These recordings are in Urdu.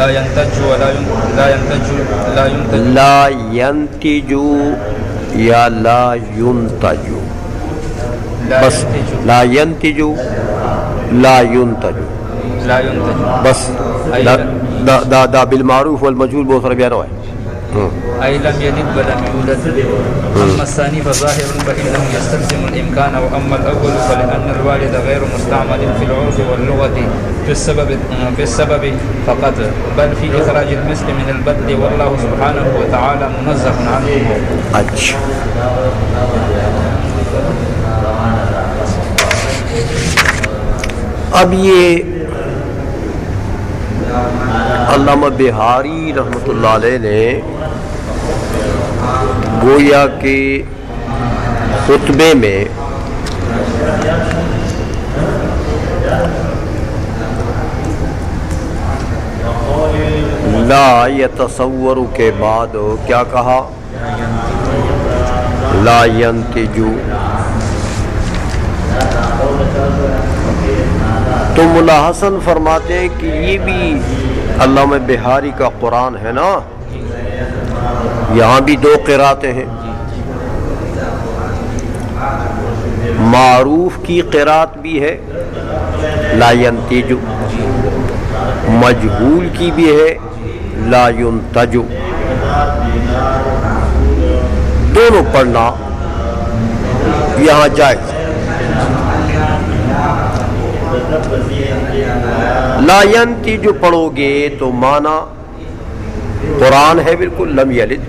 لا ينتج ولا لا ينتج لا ينتج یا لا ينتج، بس لا ينتج لا ينتج لا ينتج بس دا بالمعروف والمجهول بہت سارا بیان ہوا ہے. أي لم يلد ولم يولد. أما الثاني فظاهر فإنه يستلزم الإمكان، وأما الأول فلأن الوالد غير مستعمل في العرف واللغة في السبب فقط، بل في إخراج المثل من البدل، والله سبحانه وتعالى منزه عنه. اچھا اب یہ علامہ بہاری رحمۃ اللہ علیہ نے گویا کے خطبے میں لا یتصور کے بعد کیا کہا؟ لا ینتجو. تو ملا حسن فرماتے ہیں کہ یہ بھی علامہ بہاری کا قرآن ہے نا، یہاں بھی دو قراتیں ہیں. معروف کی قرات بھی ہے لا ینتج، مجہول کی بھی ہے لا ینتج. دونوں پڑھنا یہاں جائز. لا ینتج جو پڑھو گے تو معنی قرآن ہے بالکل لم یلد،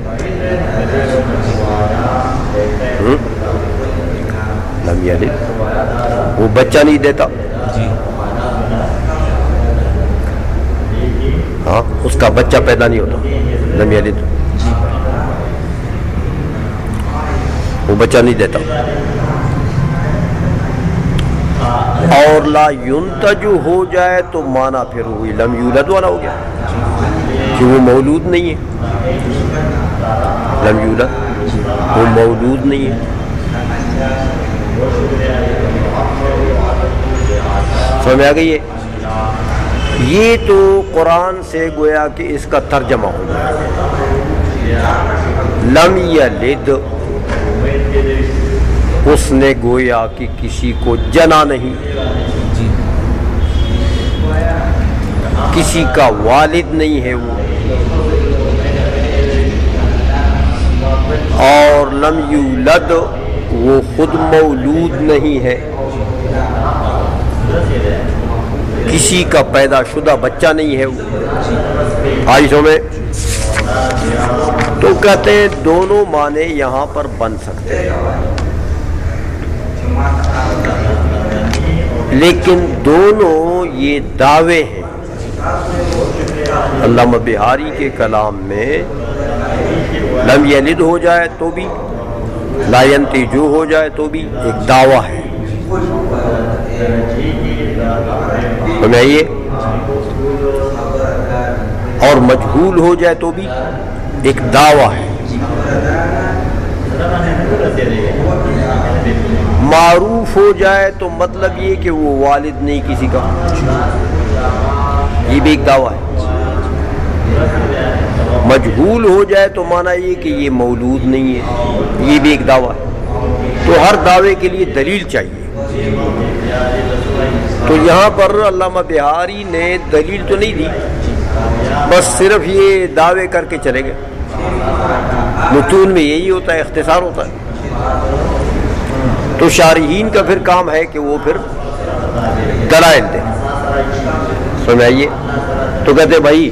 لم یلد وہ بچہ نہیں دیتا، ہاں اس کا بچہ پیدا نہیں ہوتا. لم یلد وہ بچہ نہیں دیتا. اور لا ینتج ہو جائے تو معنی پھر ہوئی لم یولد والا ہو گیا کہ وہ مولود نہیں ہے. لم یولد وہ مولود نہیں ہے. سمجھ آ گئی ہے؟ یہ تو قرآن سے گویا کہ اس کا ترجمہ ہو گیا. لم یلد اس نے گویا کہ کسی کو جنا نہیں، کسی کا والد نہیں ہے وہ. اور لم یولد وہ خود مولود نہیں ہے، کسی کا پیدا شدہ بچہ نہیں ہے وہ. آئیسوں میں تو کہتے ہیں دونوں معنی یہاں پر بن سکتے ہیں، لیکن دونوں یہ دعوے ہیں. علامہ بہاری کے کلام میں لم یلد ہو جائے تو بھی، لا ینتجو ہو جائے تو بھی ایک دعویٰ ہے. سمجھائیے؟ اور مجہول ہو جائے تو بھی ایک دعویٰ ہے. معروف ہو جائے تو مطلب یہ کہ وہ والد نہیں کسی کا، یہ بھی ایک دعویٰ ہے. مجہول ہو جائے تو معنی یہ کہ یہ مولود نہیں ہے، یہ بھی ایک دعویٰ ہے. تو ہر دعوے کے لیے دلیل چاہیے. تو یہاں پر علامہ بہاری نے دلیل تو نہیں دی، بس صرف یہ دعوے کر کے چلے گئے. متون میں یہی ہوتا ہے، اختصار ہوتا ہے. تو شارحین کا پھر کام ہے کہ وہ پھر دلائل دیں. سمجھائیے؟ تو کہتے بھائی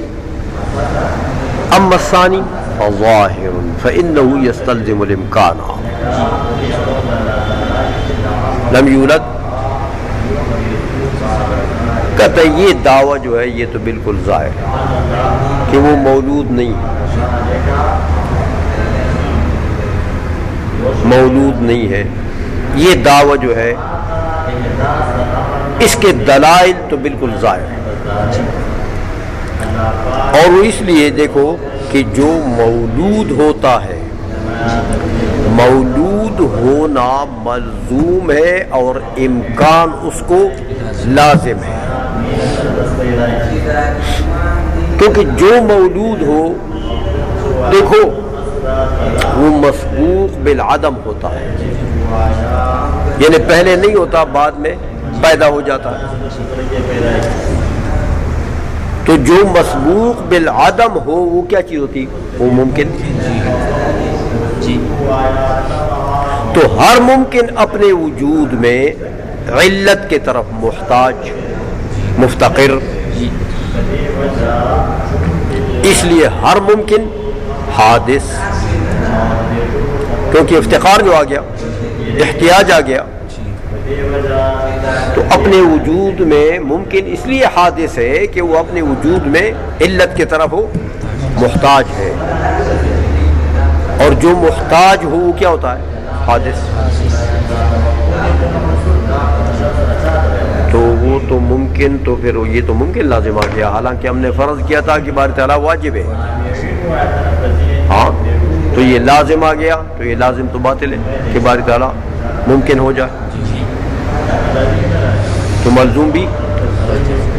اما الثانی فظاہر فإنه يستلزم الامکان. لم یولد کہتے یہ دعویٰ جو ہے یہ تو بالکل ظاہر ہے کہ وہ مولود نہیں ہے، مولود نہیں ہے. یہ دعویٰ جو ہے اس کے دلائل تو بالکل ظاہر ہے. اور وہ اس لیے دیکھو کہ جو مولود ہوتا ہے، مولود ہونا ملزوم ہے اور امکان اس کو لازم ہے. کیونکہ جو مولود ہو دیکھو وہ مسبوق بالعدم ہوتا ہے، یعنی پہلے نہیں ہوتا، بعد میں پیدا ہو جاتا ہے. تو جو مسبوق بالعدم ہو وہ کیا چیز ہوتی؟ وہ ممکن. تو ہر ممکن اپنے وجود میں علت کے طرف محتاج، مفتقر. اس لیے ہر ممکن حادث، کیونکہ افتقار جو آ گیا، احتیاج آ گیا، تو اپنے وجود میں ممکن اس لیے حادث ہے کہ وہ اپنے وجود میں علت کی طرف ہو محتاج ہے، اور جو محتاج ہو وہ کیا ہوتا ہے؟ حادث. تو وہ تو ممکن، تو پھر یہ تو ممکن لازم آ گیا، حالانکہ ہم نے فرض کیا تھا کہ باری تعالیٰ واجب ہے. ہاں تو یہ لازم آ گیا، تو یہ لازم تو باطل ہے کہ باری تعالیٰ ممکن ہو جائے، تو ملزوم بھی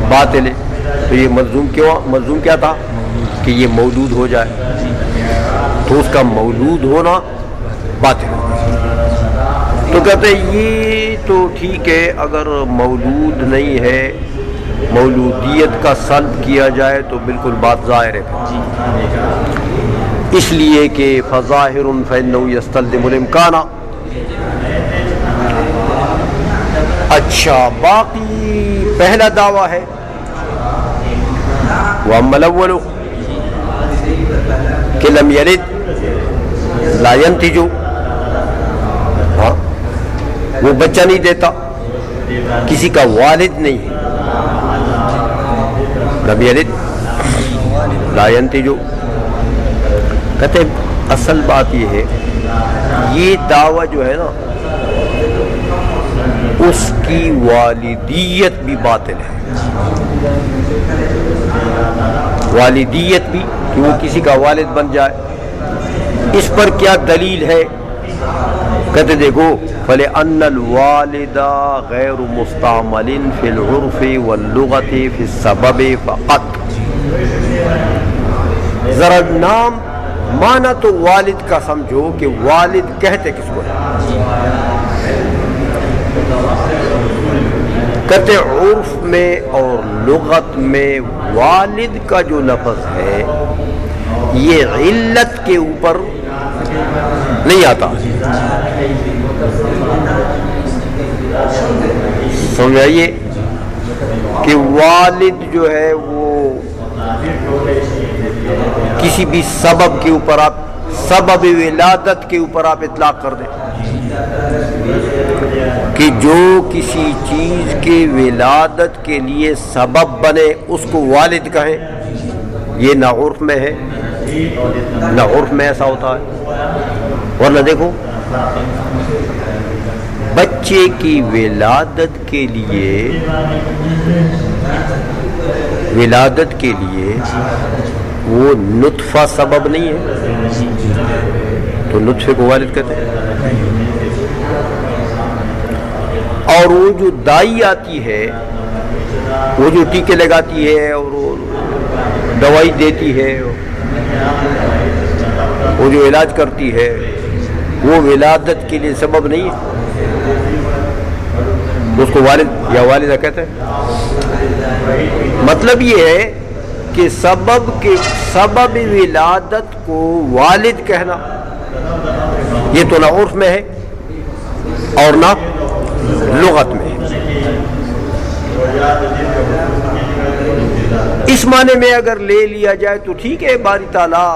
باطل ہے. تو یہ ملزوم کیا تھا؟ کہ یہ مولود ہو جائے، تو اس کا مولود ہونا باطل. تو کہتے ہیں یہ تو ٹھیک ہے، اگر مولود نہیں ہے، مولودیت کا سلب کیا جائے تو بالکل بات ظاہر ہے، اس لیے کہ فظاہر فإنه يستلزم الامکان. اچھا باقی پہلا دعویٰ ہے وَأَمَّا الْأَوَّلُ کہ لم یلد لا ينتج، ہاں وہ بچہ نہیں دیتا، کسی کا والد نہیں ہے. لم یلد لا ينتج. کہتے ہیں اصل بات یہ ہے، یہ دعویٰ جو ہے نا اس کی والدیت بھی باطل ہے. والدیت بھی کہ وہ کسی کا والد بن جائے، اس پر کیا دلیل ہے؟ کہتے دیکھو فَلِأَنَّ الْوَالِدَ غَيْرُ مُسْتَعْمَلٍ فِي الْعُرْفِ وَاللُّغَةِ فِي السَّبَبِ فَقَط. ذرا نام مانا تو والد کا سمجھو کہ والد کہتے کس کو ہے. کہتے عرف میں اور لغت میں والد کا جو لفظ ہے یہ علت کے اوپر نہیں آتا. سمجھائیے کہ والد جو ہے وہ کسی بھی سبب کے اوپر، آپ سبب ولادت کے اوپر آپ اطلاق کر دیں کہ جو کسی چیز کے ولادت کے لیے سبب بنے اس کو والد کہیں، یہ نہ عرف میں ہے، نہ عرف میں ایسا ہوتا ہے. ورنہ دیکھو بچے کی ولادت کے لیے وہ نطفہ سبب نہیں ہے، تو نطفے کو والد کہتے ہیں. اور وہ جو دائی آتی ہے، وہ جو ٹیکے لگاتی ہے اور وہ دوائی دیتی ہے، وہ جو علاج کرتی ہے، وہ ولادت کے لیے سبب نہیں ہے، اس کو والد یا والدہ کہتے ہیں. مطلب یہ ہے کہ سبب ولادت کو والد کہنا یہ تو نہ عرف میں ہے اور نہ لغت میں. اس معنی میں اگر لے لیا جائے تو ٹھیک ہے، باری تعالیٰ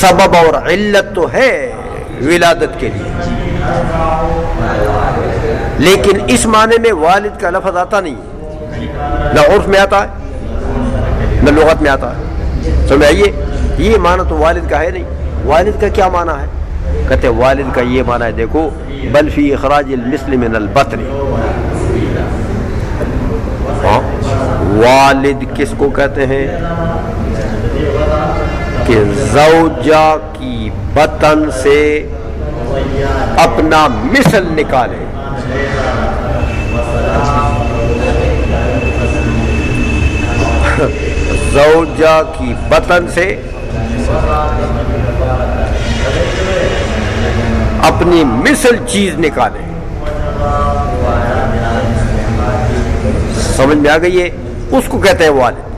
سبب اور علت تو ہے ولادت کے لیے، لیکن اس معنی میں والد کا لفظ آتا نہیں، نہ عرف میں آتا ہے نہ لغت میں آتا ہے. سمجھائیے یہ معنی تو والد کا ہے نہیں. والد کا کیا معنی ہے؟ کہتے ہیں والد کا یہ معنی ہے، دیکھو بل فی اخراج المثل من البطن. والد کس کو کہتے ہیں؟ کہ زوجہ کی بطن سے اپنا مثل نکالے. زوجہ کی بطن سے اپنی مثل چیز نکالے. سمجھ میں آ گئی ہے؟ اس کو کہتے ہیں والد.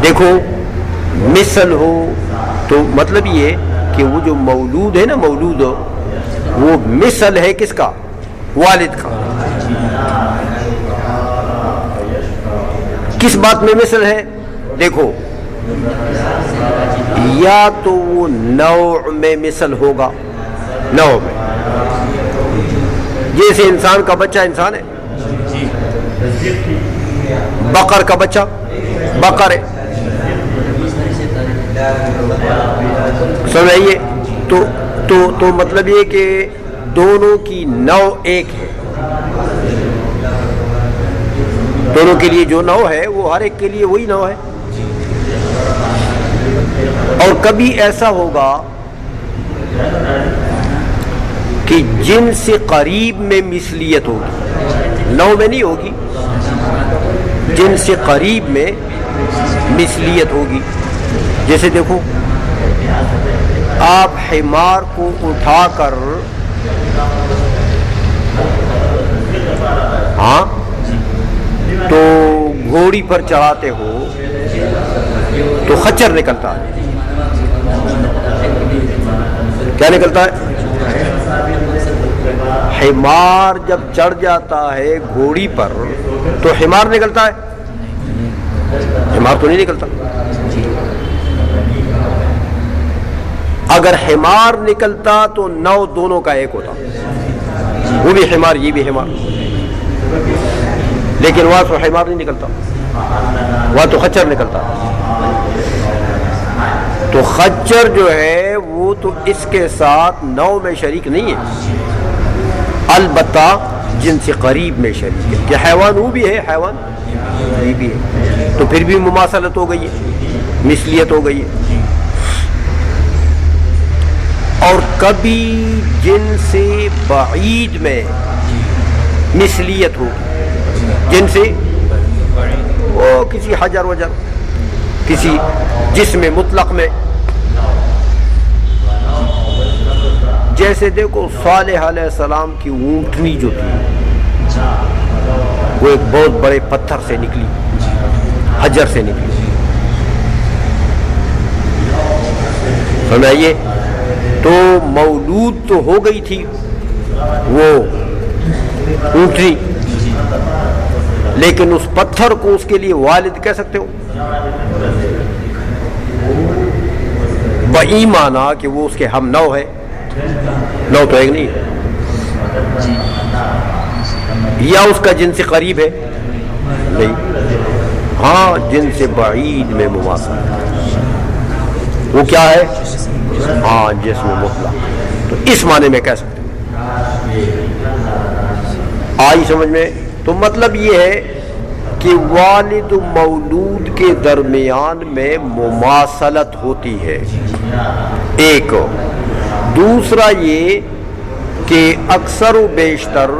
دیکھو مثل ہو تو مطلب یہ کہ وہ جو مولود ہے نا، مولود ہو وہ مثل ہے کس کا؟ والد کا. کس بات میں مثل ہے؟ دیکھو یا تو وہ نوع میں مثل ہوگا، نوع میں، جیسے انسان کا بچہ انسان ہے، بقر کا بچہ بقر ہے. سمجھئے؟ تو مطلب یہ کہ دونوں کی نوع ایک ہے. دونوں کے لیے جو نوع ہے وہ ہر ایک کے لیے وہی نوع ہے. اور کبھی ایسا ہوگا کہ جن سے قریب میں مثلیت ہوگی، نوع میں نہیں ہوگی، جن سے قریب میں مثلیت ہوگی. جیسے دیکھو آپ حمار کو اٹھا کر تو گھوڑی پر چڑھاتے ہو تو خچر نکلتا ہے. کیا نکلتا ہے؟ حمار جب چڑھ جاتا ہے گھوڑی پر تو حمار نکلتا ہے؟ حمار تو نہیں نکلتا. اگر حمار نکلتا تو نو دونوں کا ایک ہوتا، وہ بھی حمار یہ بھی حمار. لیکن وہاں تو حمار نہیں نکلتا، وہاں تو خچر نکلتا. تو خچر جو ہے وہ تو اس کے ساتھ نو میں شریک نہیں ہے، البتہ جن سے قریب میں شریک ہے. کہ حیوان وہ بھی ہے، حیوان یہ بھی ہے، تو پھر بھی مماثلت ہو گئی ہے، مثلیت ہو گئی ہے. اور کبھی جن سے بعید میں مثلیت ہو، جن سے وہ کسی حجر وجر، کسی جسم مطلق میں. جیسے دیکھو صالح علیہ السلام کی اونٹنی جو تھی وہ ایک بہت بڑے پتھر سے نکلی، حجر سے نکلی. سمجھائیے؟ تو مولود تو ہو گئی تھی وہ اونٹنی، لیکن اس پتھر کو اس کے لیے والد کہہ سکتے ہو؟ بئی مانا کہ وہ اس کے ہم نو ہے، نو تو ایک نہیں ہے. یا اس کا جن سے قریب ہے؟ نہیں. ہاں جن سے بعید میں مماثلت، وہ کیا ہے؟ ہاں جسم مطلق. تو اس معنی میں کہہ سکتے ہیں. آئی سمجھ میں؟ تو مطلب یہ ہے کہ والد و مولود کے درمیان میں مماثلت ہوتی ہے، ایک. دوسرا یہ کہ اکثر و بیشتر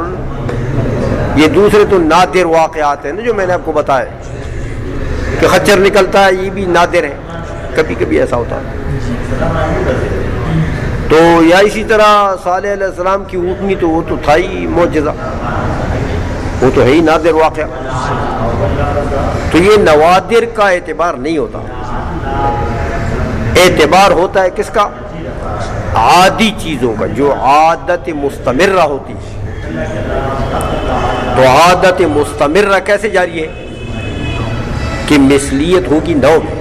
یہ دوسرے تو نادر واقعات ہیں نا جو میں نے آپ کو بتایا کہ خچر نکلتا ہے، یہ بھی نادر ہے، کبھی کبھی ایسا ہوتا ہے. تو یا اسی طرح صالح علیہ السلام کی اونٹنی تو وہ تو تھا ہی معجزہ، وہ تو ہے ہی نادر واقعہ. تو یہ نوادر کا اعتبار نہیں ہوتا، اعتبار ہوتا ہے کس کا؟ عادی چیزوں کا، جو عادت مستمرہ ہوتی ہے. تو عادت مستمرہ کیسے جاری ہے؟ کہ مثلیت ہوگی نو میں.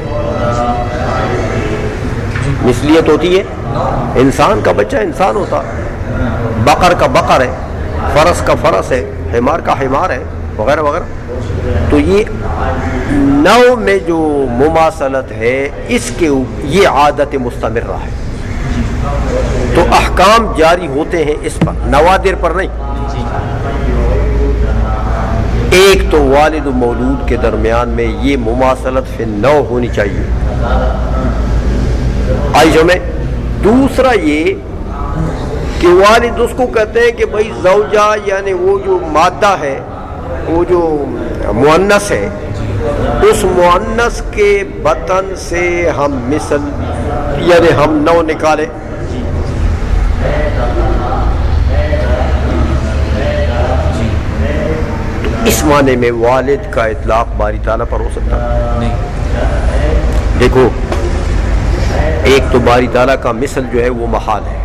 مثلیت ہوتی ہے، انسان کا بچہ انسان ہوتا، بقر کا بقر ہے، فرس کا فرس ہے، حمار کا حمار ہے، وغیرہ وغیرہ. تو یہ نو میں جو مماثلت ہے اس کے یہ عادت مستمرہ ہے. تو احکام جاری ہوتے ہیں اس پر، نوادر پر نہیں. ایک تو والد و مولود کے درمیان میں یہ مماثلت فی نو ہونی چاہیے، آئی میں. دوسرا یہ کہ والد اس کو کہتے ہیں کہ بھائی زوجہ یعنی وہ جو مادہ ہے وہ جو مؤنث ہے اس مؤنث کے بطن سے ہم مثل یعنی ہم نو نکالیں اس معنی میں والد کا اطلاق باری تعالیٰ پر ہو سکتا ہے؟ دیکھو ایک تو باری تعالیٰ کا مثل جو ہے وہ محال ہے،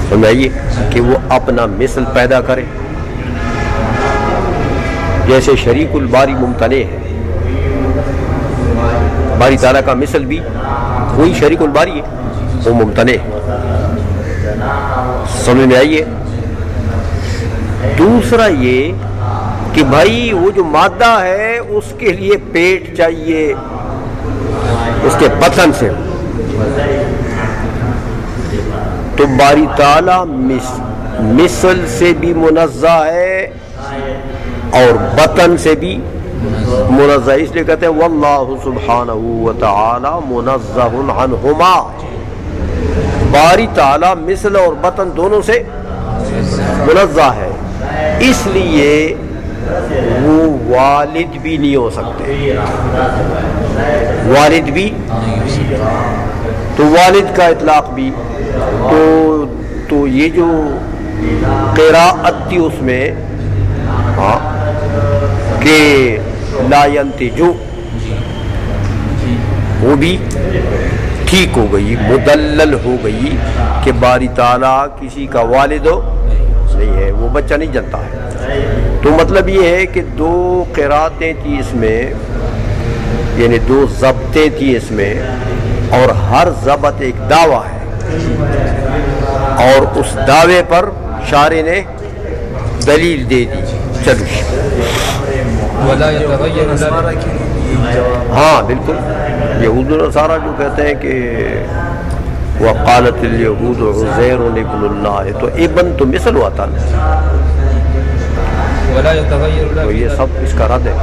سمجھائیے کہ وہ اپنا مثل پیدا کرے، جیسے شریک الباری ممتنع ہے، باری تعالیٰ کا مثل بھی وہی شریک الباری ہے، وہ ممتنع ہے، سمجھ میں آئیے۔ دوسرا یہ کہ بھائی وہ جو مادہ ہے اس کے لیے پیٹ چاہیے اس کے بطن سے، تو باری تعالیٰ مثل سے بھی منزہ ہے اور بطن سے بھی منزہ، اس لیے کہتے ہیں واللہ سبحانہ وتعالی منزہ عنہما، باری تعالیٰ مثل اور بطن دونوں سے منزہ ہے، اس لیے وہ والد بھی نہیں ہو سکتے، والد بھی، تو والد کا اطلاق بھی تو یہ جو قراءت تھی اس میں کہ لا ينتجو وہ بھی ٹھیک ہو گئی، مدلل ہو گئی کہ باری تعالیٰ کسی کا والد ہو نہیں ہے، وہ بچہ نہیں جنتا ہے۔ تو مطلب یہ ہے کہ دو قراتیں تھی اس میں، یعنی دو ضبطیں تھی اس میں، اور ہر ضبط ایک دعویٰ ہے، اور اس دعوے پر شارح نے دلیل دے دی۔ چلو ولا يتغير ہاں بالکل، یہود و نصارہ جو کہتے ہیں کہ وقالت الیہود عزیر ابن اللہ، تو ابن تو مثل ہوا تھا، ولا يتغير تو یہ سب اس کا رد ہے۔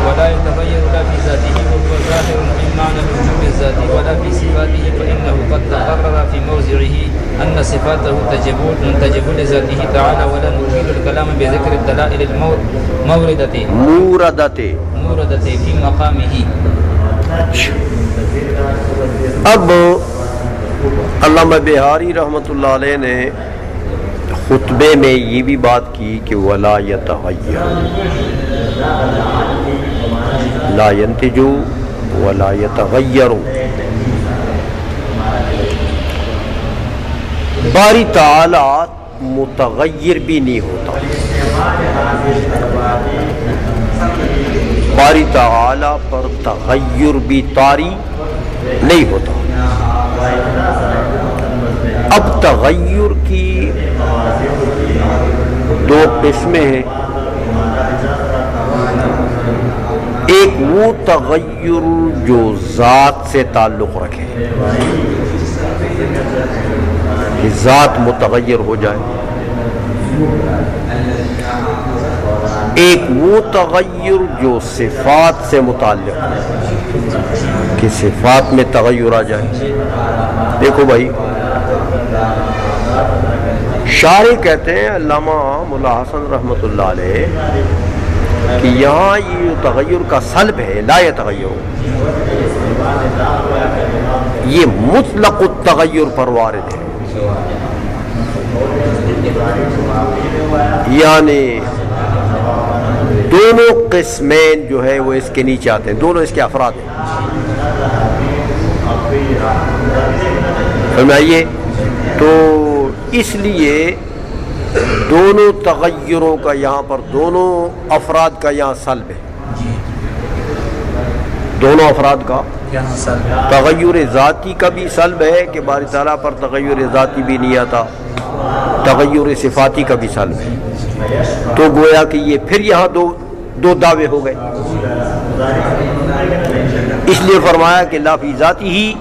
ولا يتغير لا في ذاته وهو ظاهر من معنى الوجوب الذاتي ولا في صفاته، فإنه قد تقرر في موضعه أن صفاته منتجب لذاته تعالى، ولا نطيل الكلام بذكر الدلائل موردة في مقامه۔ اب علامہ بہاری رحمۃ اللہ علیہ نے خطبے میں یہ بھی بات کی کہ ولا يتغیر، لا ينتجو ولا يتغیر، باری تعالی متغیر بھی نہیں ہوتا، باری تعالی پر تغیر بھی طاری نہیں ہوتا۔ اب تغیر کی دو قسمیں ہیں، ایک وہ تغیر جو ذات سے تعلق رکھے، کہ ذات متغیر ہو جائے، ایک وہ تغیر جو صفات سے متعلق ہے کہ صفات میں تغیر آ جائے۔ دیکھو بھائی، شارح کہتے ہیں علامہ مولا حسن رحمۃ اللہ علیہ کہ یہاں یہ تغیر کا سلب ہے، لا یتغیر، یہ مطلق التغیر پر وارد ہے، یعنی دونوں قسمین جو ہے وہ اس کے نیچے آتے ہیں، دونوں اس کے افراد ہیں، فرمائیے۔ تو اس لیے دونوں تغیروں کا یہاں پر، دونوں افراد کا یہاں سلب ہے، دونوں افراد کا تغیر ذاتی کا بھی سلب ہے کہ باری تعالیٰ پر تغیر ذاتی بھی نہیں آتا، تغیر صفاتی کا بھی سلب ہے، تو گویا کہ یہ پھر یہاں دو دعوے ہو گئے، اس لیے فرمایا کہ لا فی ذاتی ہی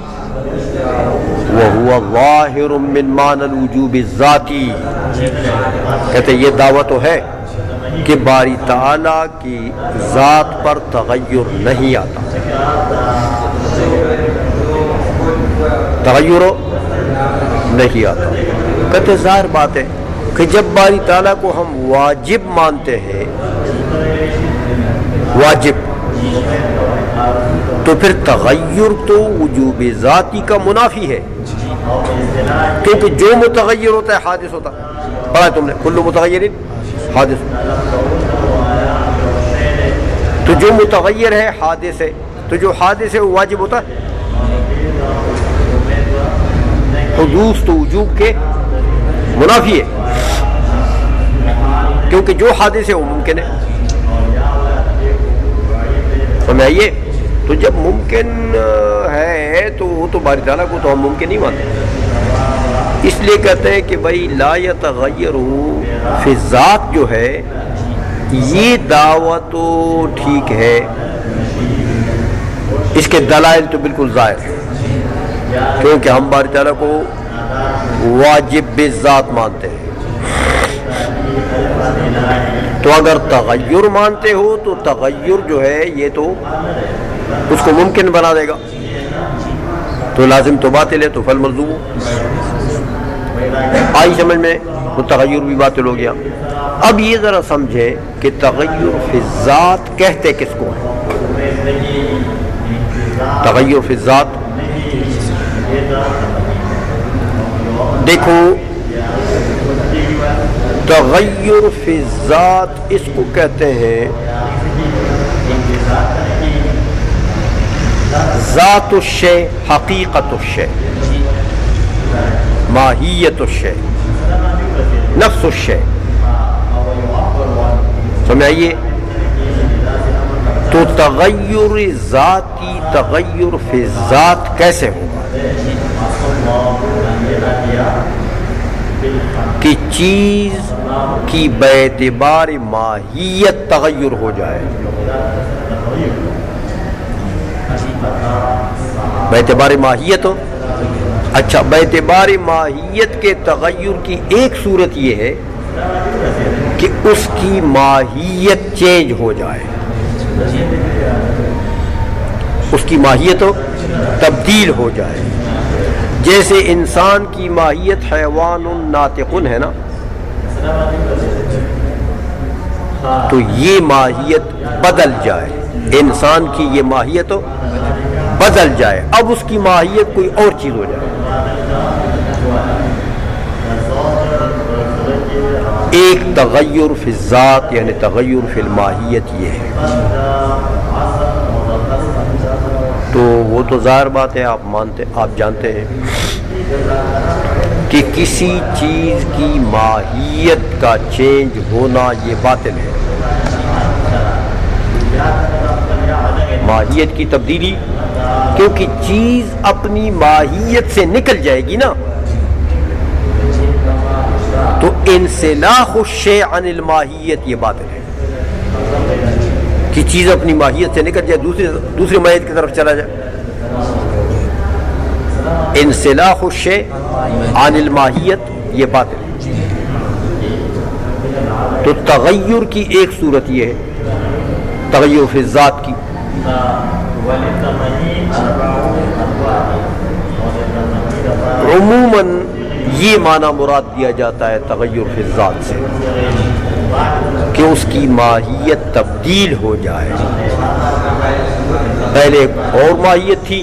وَهُوَ ظَاهِرٌ مِّن مَّعْنَى الْوُجُوبِ الذَّاتِي، کہتے یہ دعویٰ تو ہے کہ باری تعالیٰ کی ذات پر تغیر نہیں آتا، تغیر نہیں آتا، کہتے ظاہر بات ہے کہ جب باری تعالیٰ کو ہم واجب مانتے ہیں، واجب، تو پھر تغیر تو وجوب ذاتی کا منافی ہے، کیونکہ جو متغیر ہوتا ہے حادث ہوتا ہے۔ پڑھا تم نے کل متغیر حادث، تو جو متغیر ہے حادث ہے، تو جو حادث ہے وہ واجب ہوتا ہے؟ حدوث تو وجوب کے منافی ہے، کیونکہ جو حادث ہے وہ ممکن ہے۔ سمجھائیے، تو جب ممکن ہے تو وہ تو باری تعالیٰ کو تو ہم ممکن نہیں مانتے، اس لیے کہتے ہیں کہ بھائی لا یتغیر فی ذات جو ہے یہ دعویٰ تو ٹھیک ہے، اس کے دلائل تو بالکل ظاہر ہے، کیونکہ ہم باری تعالیٰ کو واجب بذات مانتے ہیں۔ تو اگر تغیر مانتے ہو تو تغیر جو ہے یہ تو اس کو ممکن بنا دے گا، تو لازم تو باطل ہے، تو فل ملزوم آئی سمجھ میں، تو تغیر بھی باطل ہو گیا۔ اب یہ ذرا سمجھیں کہ تغیر فی الذات کہتے کس کو ہے؟ تغیر فی الذات، دیکھو تغیر فی الذات اس کو کہتے ہیں ذات الشیء، حقیقت الشیء، ماہیت الشیء، نفس الشیء۔ سمجھائیے، تو تغیر ذاتی تغیر فی الذات کیسے ہوگا کہ چیز کی باعتبار ماہیت تغیر ہو جائے، باعتبار ماہیت ہو۔ اچھا، باعتبار ماہیت کے تغیر کی ایک صورت یہ ہے کہ اس کی ماہیت چینج ہو جائے، اس کی ماہیت تبدیل ہو جائے۔ جیسے انسان کی ماہیت حیوان ناطق ہے نا، تو یہ ماہیت بدل جائے، انسان کی یہ ماہیت بدل جائے، اب اس کی ماہیت کوئی اور چیز ہو جائے۔ ایک تغیر فی الذات یعنی تغیر فی الماہیت یہ ہے، تو وہ تو ظاہر بات ہے، آپ جانتے ہیں کہ کسی چیز کی ماہیت کا چینج ہونا یہ باطل ہے، ماہیت کی تبدیلی، کیونکہ چیز اپنی ماہیت سے نکل جائے گی نا، تو انسلاخ الشیء عن الماہیت یہ باطل ہے کہ چیز اپنی ماہیت سے نکل جائے، دوسری ماہیت کی طرف چلا جائے۔ انسلاخ الشیء عن الماہیت یہ باطل ہے۔ تو تغیر کی ایک صورت یہ ہے تغیر فی الذات کی، عموماً یہ معنی مراد دیا جاتا ہے تغیر فی الذات سے کہ اس کی ماہیت تبدیل ہو جائے، پہلے ایک اور ماہیت تھی،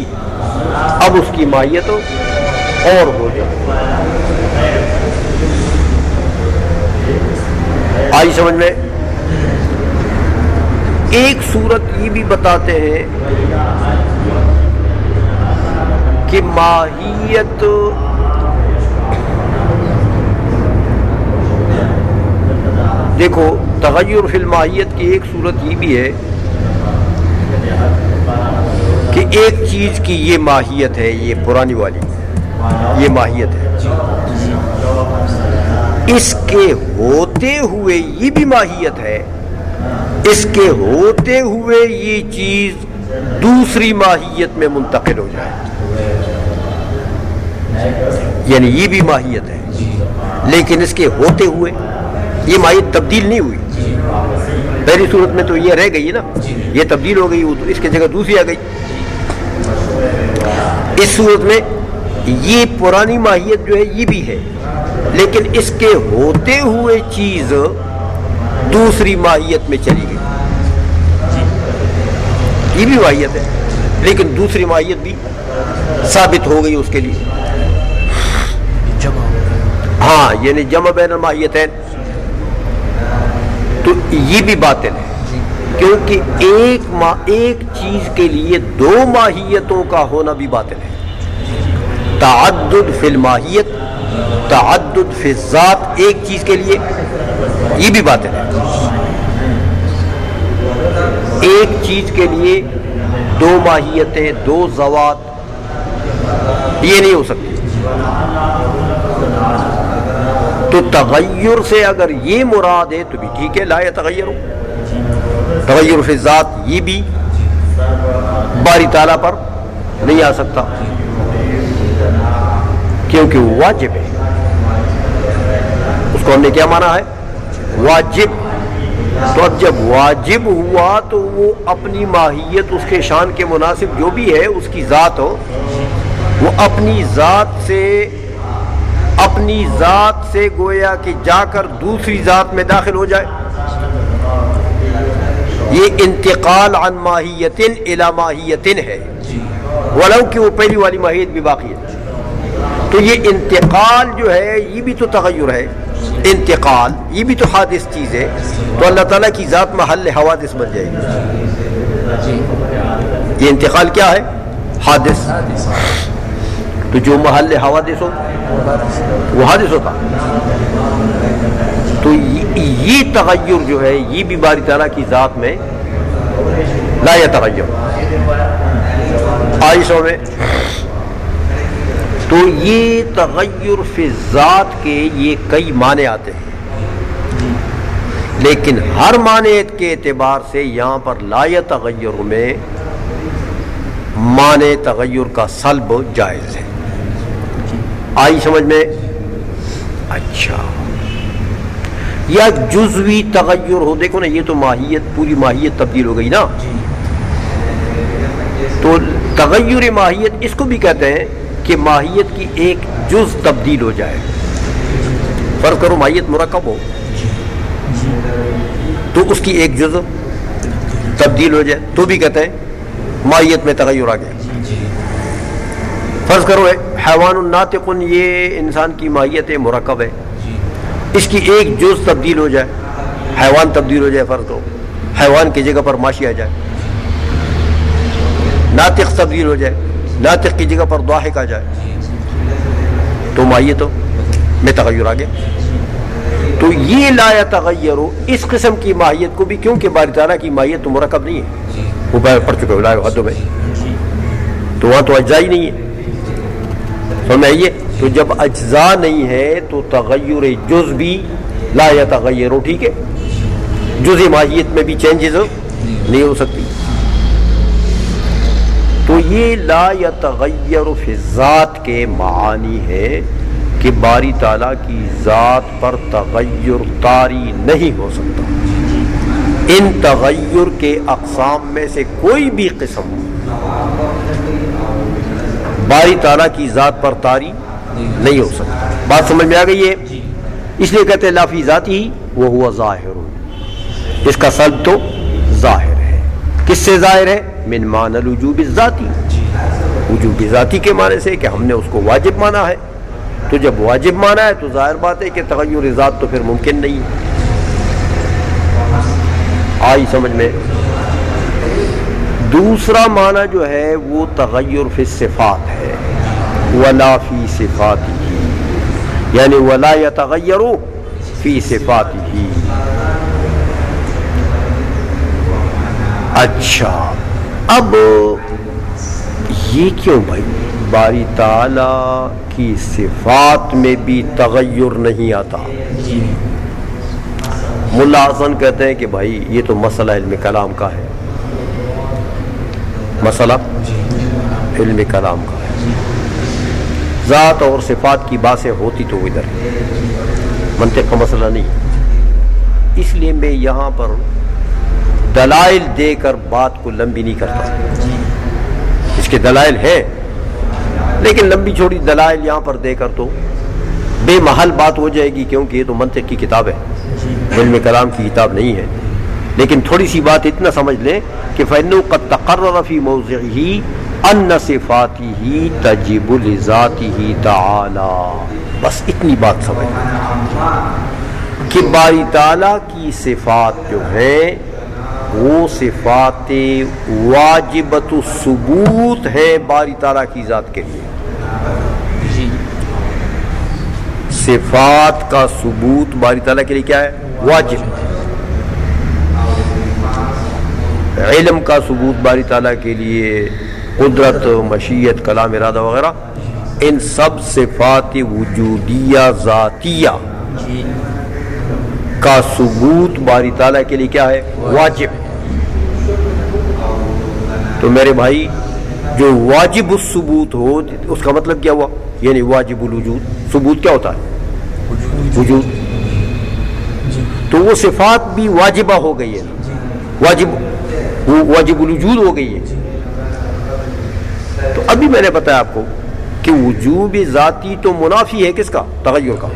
اب اس کی ماہیت اور ہو جائے۔ آئی سمجھ میں؟ ایک صورت یہ بھی بتاتے ہیں کہ ماہیت دیکھو تغیر فی الماہیت کی ایک صورت یہ بھی ہے کہ ایک چیز کی یہ ماہیت ہے، یہ پرانی والی یہ ماہیت ہے، اس کے ہوتے ہوئے یہ بھی ماہیت ہے، اس کے ہوتے ہوئے یہ چیز دوسری ماہیت میں منتقل ہو جائے، یعنی یہ بھی ماہیت ہے لیکن اس کے ہوتے ہوئے یہ ماہیت تبدیل نہیں ہوئی۔ پہلی صورت میں تو یہ رہ گئی نا، یہ تبدیل ہو گئی، تو اس کی جگہ دوسری آ گئی۔ اس صورت میں یہ پرانی ماہیت جو ہے یہ بھی ہے، لیکن اس کے ہوتے ہوئے چیز دوسری ماہیت میں چلی گئی، یہ بھی ماہیت ہے لیکن دوسری ماہیت بھی ثابت ہو گئی اس کے لیے. ہاں یعنی جمع بین الماہیتین، تو یہ بھی باطل ہے، کیونکہ ایک چیز کے لیے دو ماہیتوں کا ہونا بھی باطل ہے. تعدد فی الماہیت، تعدد فی الذات ایک چیز کے لیے، یہ بھی باطل ہے. ایک چیز کے لیے دو ماہیتیں، دو ذوات، یہ نہیں ہو سکتی. تو تغیر سے اگر یہ مراد ہے تو بھی ٹھیک ہے، لا یتغیر، تغیر فی الذات یہ بھی باری تعالیٰ پر نہیں آ سکتا کیونکہ وہ واجب ہے. اس کو ہم نے کیا مانا ہے؟ واجب. تو اب جب واجب ہوا تو وہ اپنی ماہیت، اس کے شان کے مناسب جو بھی ہے اس کی ذات ہو، وہ اپنی ذات سے گویا کہ جا کر دوسری ذات میں داخل ہو جائے. یہ انتقال عن ماہیت الی ماہیت ہے، ولو کہ وہ پہلی والی ماہیت بھی باقی ہے. تو یہ انتقال جو ہے یہ بھی تو تغیر ہے، انتقال یہ بھی تو حادث چیز ہے. تو اللہ تعالیٰ کی ذات محل حوادث بن جائے گی. یہ انتقال کیا ہے؟ حادث. تو جو محل حوادث ہو وہ حادث ہوتا. تو یہ تغیر جو ہے یہ بھی باری تعالیٰ کی ذات میں لا یتغیر. آئسوں میں تو یہ تغیر فی ذات کے یہ کئی معنی آتے ہیں، لیکن ہر معنی کے اعتبار سے یہاں پر لا یتغیر میں معنی تغیر کا سلب جائز ہے. آئی سمجھ میں؟ اچھا، یا جزوی تغیر ہو، دیکھو نا یہ تو ماہیت، پوری ماہیت تبدیل ہو گئی نا. تو تغیر ماہیت اس کو بھی کہتے ہیں کہ ماہیت کی ایک جز تبدیل ہو جائے. فرض کرو ماہیت مرکب ہو تو اس کی ایک جز تبدیل ہو جائے تو بھی کہتے ہیں ماہیت میں تغیر آ گیا. فرض کرو حیوان الناطق، یہ انسان کی ماہیت مرکب ہے، اس کی ایک جز تبدیل ہو جائے، حیوان تبدیل ہو جائے. فرض کرو حیوان کی جگہ پر ماشی آ جائے، ناطق تبدیل ہو جائے، ناطق کی جگہ پر ضاحک آ جائے، تو ماہیتوں میں تغیر آ گیا. تو یہ لا یتغیر اس قسم کی ماہیت کو بھی، کیونکہ باری تعالیٰ کی ماہیت تو مرکب نہیں ہے، وہ پڑھ چکے ہو لا حد میں، تو وہاں تو اجزاء ہی نہیں ہے. سمجھئے؟ تو جب اجزاء نہیں ہے تو تغیر جز بھی لا یتغیر. ٹھیک ہے، جزء ماہیت میں بھی چینجز نہیں ہو سکتی. تو یہ لا یتغیر فی الذات کے معانی ہے کہ باری تعالیٰ کی ذات پر تغیر طاری نہیں ہو سکتا. ان تغیر کے اقسام میں سے کوئی بھی قسم باری تعالیٰ کی ذات پر طاری نہیں ہو سکتا. بات سمجھ میں آ گئی ہے؟ اس لیے کہتے ہیں لا فی ذاتی وہو ظاہر، اس کا سلب تو ظاہر ہے. کس سے ظاہر ہے؟ من معنی الوجوب الذاتی، وجوب ذاتی کے معنی سے کہ ہم نے اس کو واجب مانا ہے. تو جب واجب مانا ہے تو ظاہر بات ہے کہ تغیر ذات تو پھر ممکن نہیں ہے. آئی سمجھ میں؟ دوسرا معنی جو ہے وہ تغیر فی الصفات ہے، ولا فی صفاتہ، یعنی ولا یتغیر فی صفاتہ. اچھا، اب یہ کیوں بھائی باری تعالیٰ کی صفات میں بھی تغیر نہیں آتا؟ ملا حسن کہتے ہیں کہ بھائی یہ تو مسئلہ علم کلام کا ہے، مسئلہ علم کلام کا ہے. ذات اور صفات کی باتیں ہوتی تو ادھر، منطق کا مسئلہ نہیں. اس لیے میں یہاں پر دلائل دے کر بات کو لمبی نہیں کرتا. اس کے دلائل ہیں لیکن لمبی چھوڑی دلائل یہاں پر دے کر تو بے محل بات ہو جائے گی، کیونکہ یہ تو منطق کی کتاب ہے، علم کلام کی کتاب نہیں ہے. لیکن تھوڑی سی بات اتنا سمجھ لیں کہ فَإِنَّهُ قَدْ تَقَرَّرَ فِي مَوْضِعِهِ أَنَّ صِفَاتِهِ تَجِبُ لِذَاتِهِ تَعَالَى. بس اتنی بات سمجھ لیں کہ باری تعالیٰ کی صفات جو ہیں وہ صفات واجبۃ الثبوت ہیں باری تعالیٰ کی ذات کے لیے. صفات کا ثبوت باری تعالیٰ کے لیے کیا ہے؟ واجب. علم کا ثبوت باری تعالیٰ کے لیے، قدرت، مشیت، کلام، ارادہ وغیرہ، ان سب صفات وجودیہ ذاتیہ کا ثبوت باری تعالیٰ کے لیے کیا ہے؟ واجب. تو میرے بھائی جو واجب الثبوت ہو اس کا مطلب کیا ہوا؟ یعنی واجب الوجود. ثبوت کیا ہوتا ہے؟ وجود. تو وہ صفات بھی واجبہ ہو گئی ہے، واجب الوجود ہو گئی ہے. تو ابھی میں نے بتایا آپ کو کہ وجوب ذاتی تو منافی ہے کس کا؟ تغیر کا.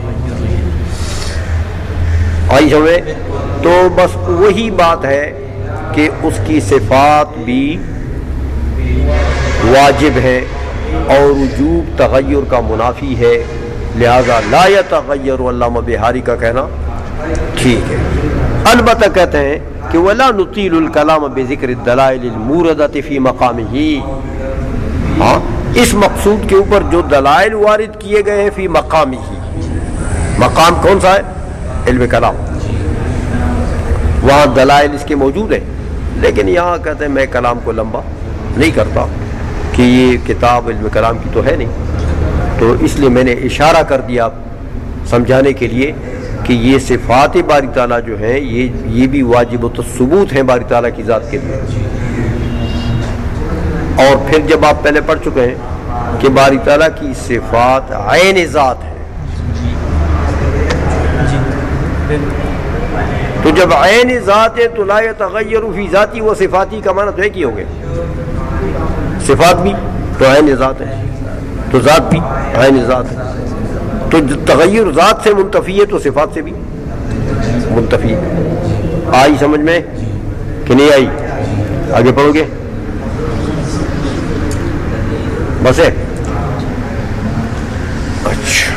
آئی سمجھے؟ تو بس وہی بات ہے کہ اس کی صفات بھی واجب ہے اور وجوب تغیر کا منافی ہے، لہذا لا یتغیر. علامہ بہاری کا کہنا ٹھیک ہے. البتہ کہتے ہیں کہ وَلَا نُطِيلُ الْكَلَامَ بِذِكْرِ الدَّلَائِلِ الْمُورَدَةِ فِي مَقَامِهِ. ہاں، اس مقصود کے اوپر جو دلائل وارد کیے گئے ہیں فی مقامہ. مقام کون سا ہے؟ علم کلام. وہاں دلائل اس کے موجود ہیں، لیکن یہاں کہتے ہیں میں کلام کو لمبا نہیں کرتا کہ یہ کتاب علم کلام کی تو ہے نہیں، تو اس لیے میں نے اشارہ کر دیا سمجھانے کے لیے کہ یہ صفات باری تعالیٰ جو ہیں یہ بھی واجب الثبوت ہیں باری تعالیٰ کی ذات کے لیے. اور پھر جب آپ پہلے پڑھ چکے ہیں کہ باری تعالیٰ کی صفات عین ذات ہے، تو جب عین ذات ہے تو لا یتغیر فی ذاتی و صفاتی کا معنی تو ایک ہی ہو گیا. صفات بھی تو عین ذات ہے، تو ذات بھی عین ذات ہے. تو تغیر ذات سے منتفی ہے تو صفات سے بھی منتفی ہے. آئی سمجھ میں کہ نہیں آئی؟ آگے پڑھو گے؟ بس ہے.